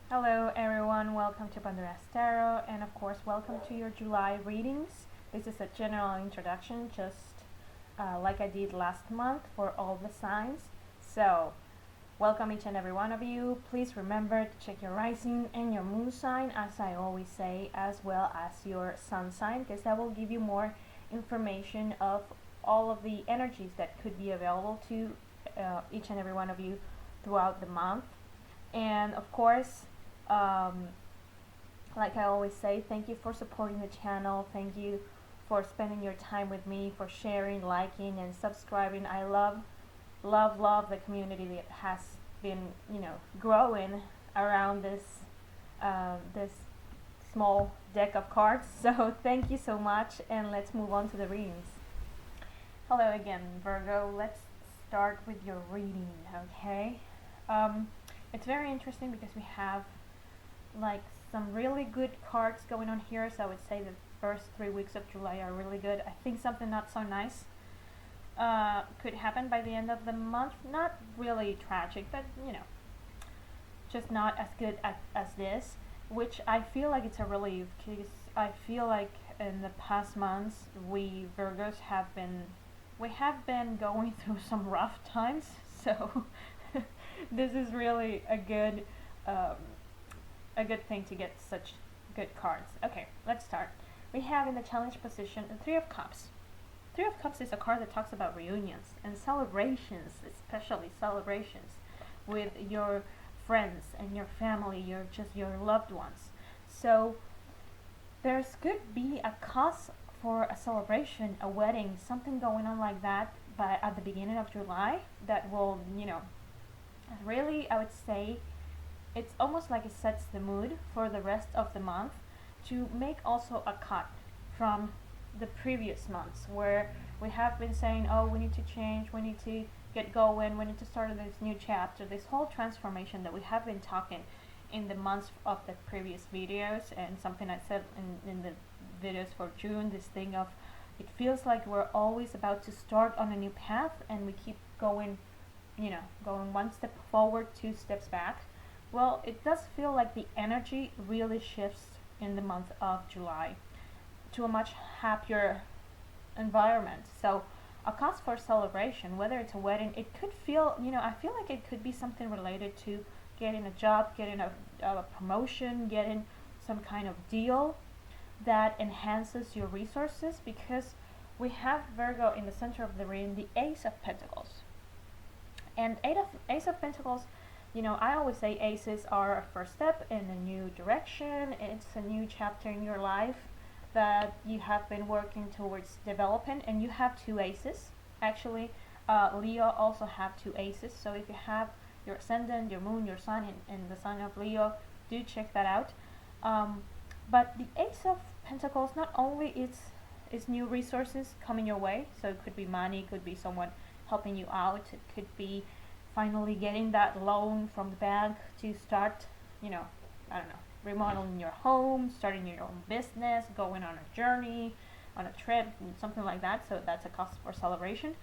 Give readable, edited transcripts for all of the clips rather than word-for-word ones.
Hello everyone, welcome to Pandorastarot, and of course welcome to your July readings. This is a general introduction, just like I did last month for all the signs. So, welcome each and every one of you. Please remember to check your rising and your moon sign, as I always say, as well as your sun sign, because that will give you more information of all of the energies that could be available to each and every one of you throughout the month. And of course, um, like I always say, thank you for supporting the channel. Thank you for spending your time with me, for sharing, liking, and subscribing. I love the community that has been, growing around this small deck of cards. So thank you so much, and let's move on to the readings. Hello again, Virgo. Let's start with your reading, okay? It's very interesting because we have like some really good cards going on here. So I would say the first 3 weeks of July are really good. I think something not so nice could happen by the end of the month. Not really tragic, but just not as good as this. Which I feel like it's a relief, because I feel like in the past months we Virgos have been going through some rough times. So this is really a good thing to get such good cards. Okay, let's start. We have in the challenge position the Three of Cups. Three of Cups is a card that talks about reunions and celebrations, especially celebrations with your friends and your family, your loved ones. So there's could be a cause for a celebration, a wedding, something going on like that, but at the beginning of July that will, really, I would say, it's almost like it sets the mood for the rest of the month to make also a cut from the previous months where we have been saying, oh, we need to change, we need to get going, we need to start this new chapter, this whole transformation that we have been talking in the months of the previous videos, and something I said in the videos for June, this thing of it feels like we're always about to start on a new path and we keep going, going one step forward, two steps back. Well, it does feel like the energy really shifts in the month of July to a much happier environment. So a cause for celebration, whether it's a wedding, it could feel, I feel like it could be something related to getting a job, getting a promotion, getting some kind of deal that enhances your resources, because we have Virgo in the center of the ring, the Ace of Pentacles. And Ace of Pentacles, I always say aces are a first step in a new direction. It's a new chapter in your life that you have been working towards developing, and you have two aces. Actually, Leo also have two aces. So if you have your ascendant, your moon, your sun, and the sign of Leo, do check that out. But the Ace of Pentacles not only is new resources coming your way, so it could be money, it could be someone helping you out, it could be finally getting that loan from the bank to start, I don't know, remodeling your home, starting your own business, going on a journey, on a trip, something like that. So that's a cause for celebration.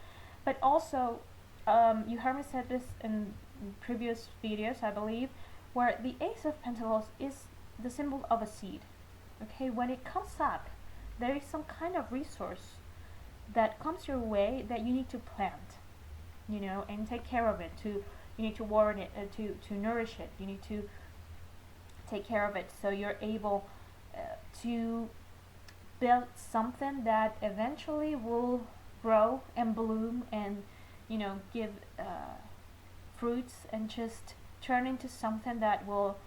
But also, you heard me said this in previous videos, I believe, where the Ace of Pentacles is the symbol of a seed. Okay, when it comes up, there is some kind of resource that comes your way that you need to plant, and take care of it. You need to water it, to nourish it. You need to take care of it so you're able to build something that eventually will grow and bloom and give fruits and just turn into something that will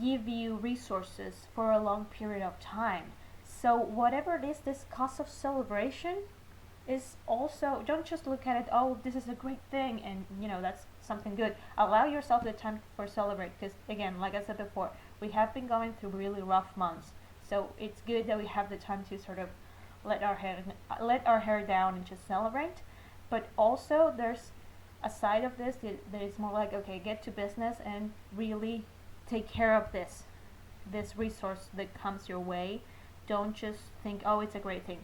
give you resources for a long period of time. So whatever it is, this cause of celebration is also, don't just look at it, oh, this is a great thing, and that's something good. Allow yourself the time for celebrate, because again, like I said before, we have been going through really rough months, so it's good that we have the time to sort of let our hair down and just celebrate. But also there's a side of this that is more like, okay, get to business and really take care of this resource that comes your way. Don't just think, oh, it's a great thing.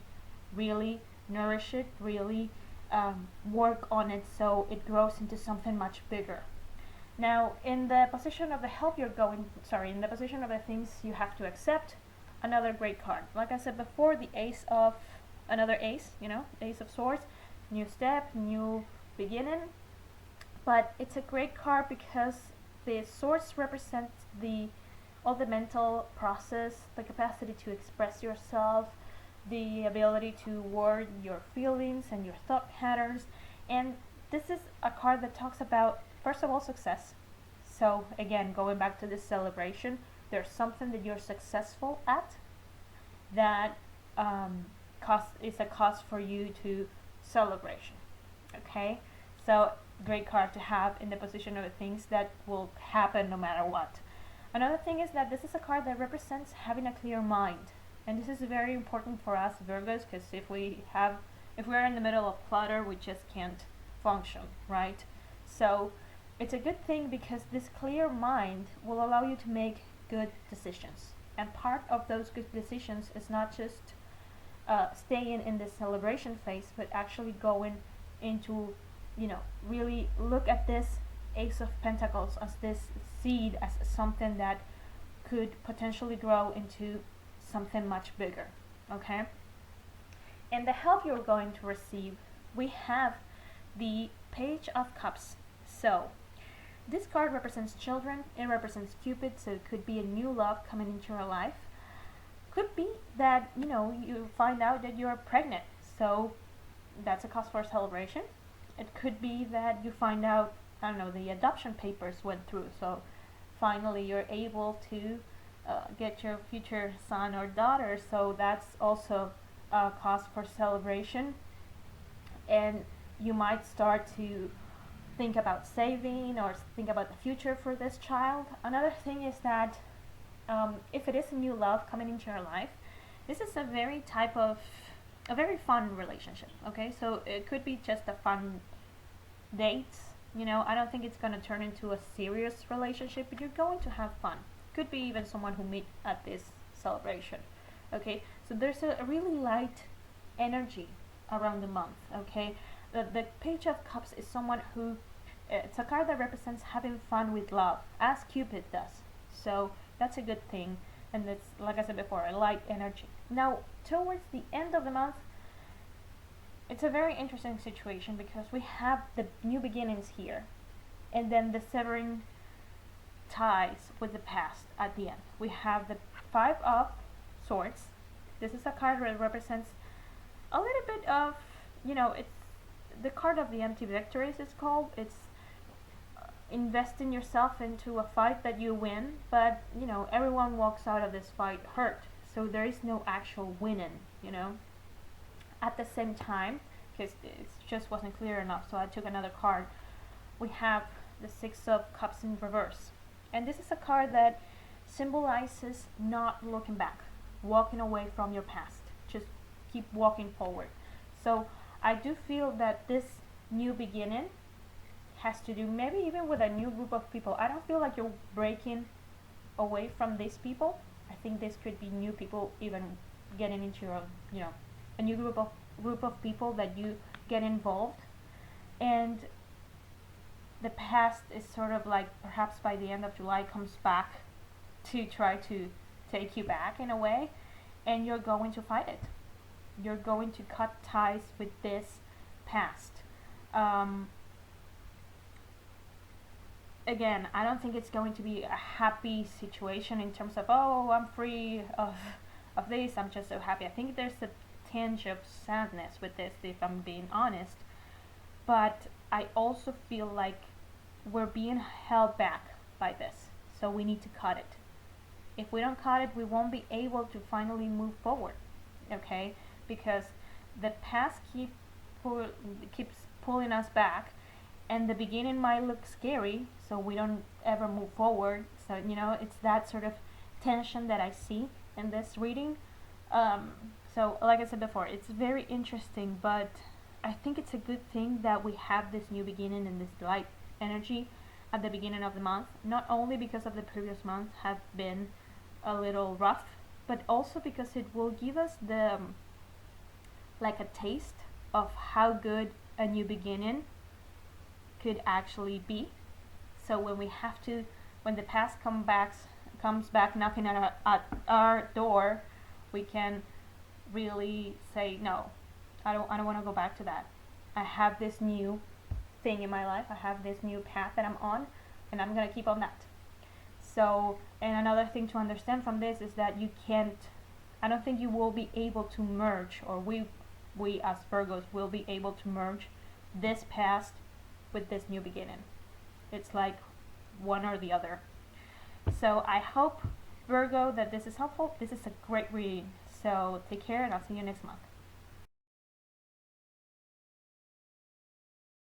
Really nourish it, really work on it so it grows into something much bigger. Now, in the position of the help you're going, sorry, in the position of the things you have to accept, another great card. Like I said before, the ace of, another ace, ace of swords, new step, new beginning. But it's a great card because the swords represent all the mental process, the capacity to express yourself, the ability to word your feelings and your thought patterns. And this is a card that talks about, first of all, success. So again, going back to this celebration, there's something that you're successful at that is a cause for you to celebration. Okay, so great card to have in the position of things that will happen no matter what. Another thing is that this is a card that represents having a clear mind, and this is very important for us Virgos, because if we're in the middle of clutter, we just can't function, right? So it's a good thing because this clear mind will allow you to make good decisions, and part of those good decisions is not just staying in this celebration phase, but actually going into, really look at this Ace of Pentacles as this seed, as something that could potentially grow into something much bigger. Okay? And the help you're going to receive, we have the Page of Cups. So this card represents children, it represents Cupid, so it could be a new love coming into your life. Could be that, you find out that you're pregnant, so that's a cause for celebration. It could be that you find out, the adoption papers went through, so finally you're able to get your future son or daughter, so that's also a cause for celebration. And you might start to think about saving or think about the future for this child. Another thing is that if it is a new love coming into your life, this is a very fun relationship. Okay, so it could be just a fun date. I don't think it's going to turn into a serious relationship, but you're going to have fun. Could be even someone who meet at this celebration. Okay, so there's a really light energy around the month. Okay, the Page of Cups is someone who, it's a card that represents having fun with love, as Cupid does. So that's a good thing, and it's, like I said before, a light energy. Now, towards the end of the month, it's a very interesting situation because we have the new beginnings here, and then the severing ties with the past at the end. We have the Five of Swords. This is a card that represents a little bit of, it's the card of the empty victories, it's called. It's investing yourself into a fight that you win, but, everyone walks out of this fight hurt. So there is no actual winning, At the same time, because it just wasn't clear enough, so I took another card. We have the Six of Cups in reverse. And this is a card that symbolizes not looking back, walking away from your past. Just keep walking forward. So I do feel that this new beginning has to do maybe even with a new group of people. I don't feel like you're breaking away from these people. I think this could be new people even getting into your, a new group of people that you get involved. And the past is sort of like, perhaps by the end of July, comes back to try to take you back in a way, and you're going to fight it. You're going to cut ties with this past. Again, I don't think it's going to be a happy situation in terms of, oh, I'm free of this, I'm just so happy. I think there's a tinge of sadness with this, if I'm being honest. But I also feel like we're being held back by this, so we need to cut it. If we don't cut it, we won't be able to finally move forward, okay? Because the past keeps pulling us back, and the beginning might look scary, so we don't ever move forward. So, it's that sort of tension that I see in this reading. So, like I said before, it's very interesting, but I think it's a good thing that we have this new beginning and this light energy at the beginning of the month, not only because of the previous month have been a little rough, but also because it will give us the like a taste of how good a new beginning could actually be. So when the past comes back knocking at our door, we can really say, no, I don't want to go back to that. I have this new thing in my life. I have this new path that I'm on, and I'm gonna keep on that. So, and another thing to understand from this is that you can't, I don't think you will be able to merge, or we as Virgos will be able to merge this past with this new beginning. It's like one or the other. So I hope, Virgo, that this is helpful. This is a great reading. So take care, and I'll see you next month.